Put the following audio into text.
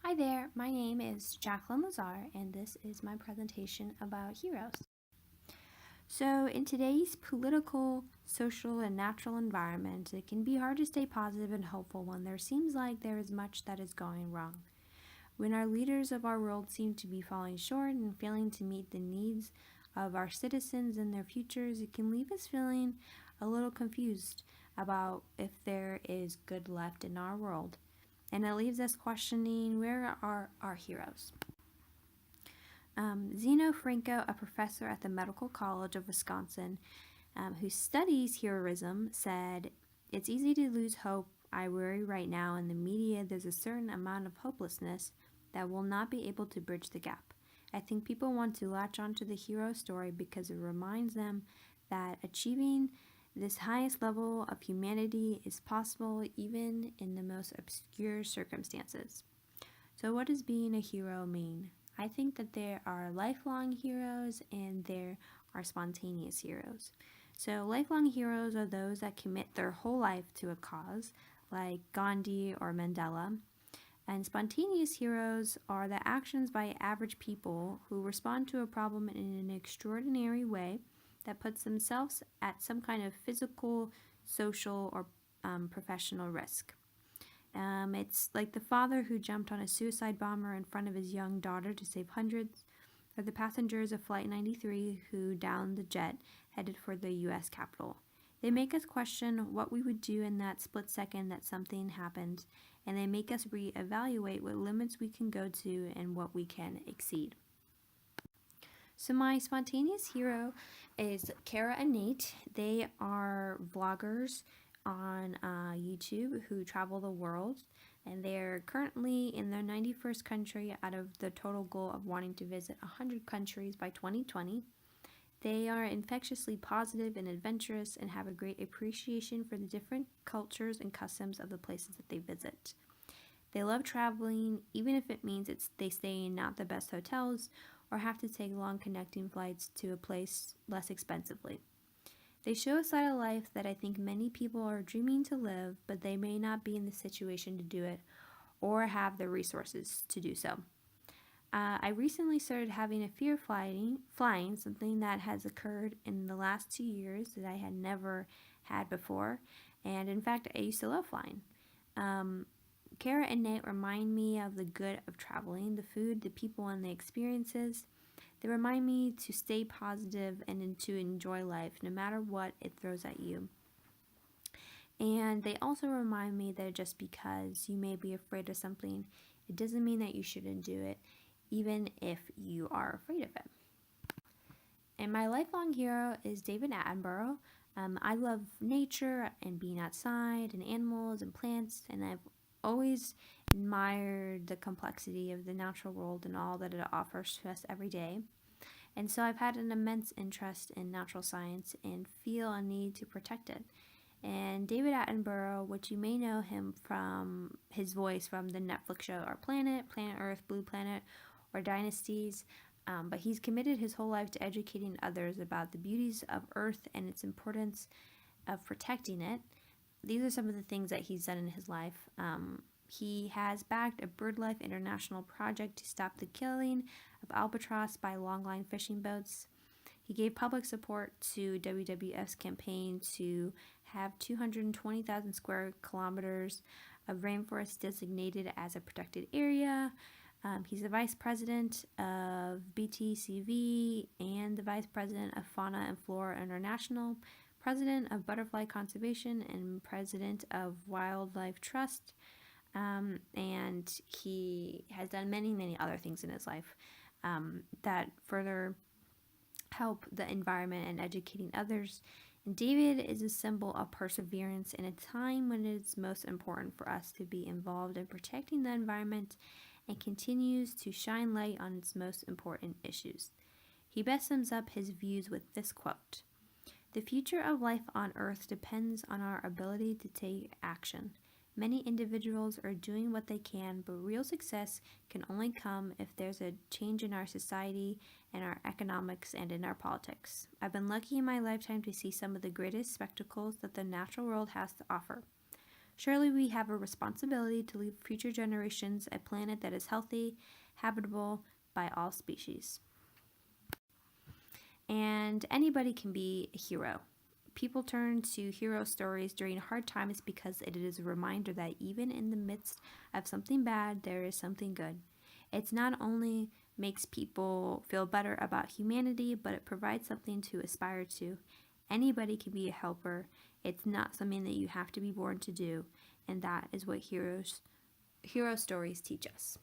Hi there, my name is Jacqueline Lazar, and this is my presentation about heroes. So, in today's political, social, and natural environment, it can be hard to stay positive and hopeful when there seems like there is much that is going wrong. When our leaders of our world seem to be falling short and failing to meet the needs of our citizens and their futures, it can leave us feeling a little confused about if there is good left in our world. And it leaves us questioning, where are our heroes? Zeno Franco, a professor at the Medical College of Wisconsin, who studies heroism, said, "It's easy to lose hope. I worry right now in the media there's a certain amount of hopelessness that will not be able to bridge the gap. I think people want to latch onto the hero story because it reminds them that achieving this highest level of humanity is possible even in the most obscure circumstances." So, what does being a hero mean? I think that there are lifelong heroes and there are spontaneous heroes. So, lifelong heroes are those that commit their whole life to a cause, like Gandhi or Mandela. And spontaneous heroes are the actions by average people who respond to a problem in an extraordinary way that puts themselves at some kind of physical, social, or professional risk. It's like the father who jumped on a suicide bomber in front of his young daughter to save hundreds, or the passengers of Flight 93 who downed the jet headed for the U.S. Capitol. They make us question what we would do in that split second that something happened, and they make us reevaluate what limits we can go to and what we can exceed. So my spontaneous hero is Kara and Nate. They are vloggers on YouTube who travel the world, and they're currently in their 91st country out of the total goal of wanting to visit 100 countries by 2020. They are infectiously positive and adventurous and have a great appreciation for the different cultures and customs of the places that they visit. They love traveling, even if it means they stay in not the best hotels or have to take long connecting flights to a place less expensively. They show a side of life that I think many people are dreaming to live, but they may not be in the situation to do it or have the resources to do so. I recently started having a fear of flying, something that has occurred in the last 2 years that I had never had before, and in fact, I used to love flying. Kara and Nate remind me of the good of traveling, the food, the people, and the experiences. They remind me to stay positive and to enjoy life no matter what it throws at you. And they also remind me that just because you may be afraid of something, it doesn't mean that you shouldn't do it, even if you are afraid of it. And my lifelong hero is David Attenborough. I love nature and being outside and animals and plants, and I've always admired the complexity of the natural world and all that it offers to us every day. And so I've had an immense interest in natural science and feel a need to protect it. And David Attenborough, which you may know him from his voice from the Netflix show Our Planet, Planet Earth, Blue Planet, or Dynasties, but he's committed his whole life to educating others about the beauties of Earth and its importance of protecting it. These are some of the things that he's done in his life. He has backed a BirdLife International project to stop the killing of albatross by longline fishing boats. He gave public support to WWF's campaign to have 220,000 square kilometers of rainforest designated as a protected area. He's the vice president of BTCV and the vice president of Fauna and Flora International, president of Butterfly Conservation, and president of Wildlife Trust. And he has done many, many other things in his life that further help the environment and educating others. And David is a symbol of perseverance in a time when it's most important for us to be involved in protecting the environment, and continues to shine light on its most important issues. He best sums up his views with this quote: "The future of life on Earth depends on our ability to take action. Many individuals are doing what they can, but real success can only come if there's a change in our society and our economics and in our politics. I've been lucky in my lifetime to see some of the greatest spectacles that the natural world has to offer. Surely we have a responsibility to leave future generations a planet that is healthy, habitable by all species. And anybody can be a hero. People turn to hero stories during hard times because it is a reminder that even in the midst of something bad, there is something good. It's not only makes people feel better about humanity, but it provides something to aspire to. Anybody can be a helper. It's not something that you have to be born to do, and that is what hero stories teach us.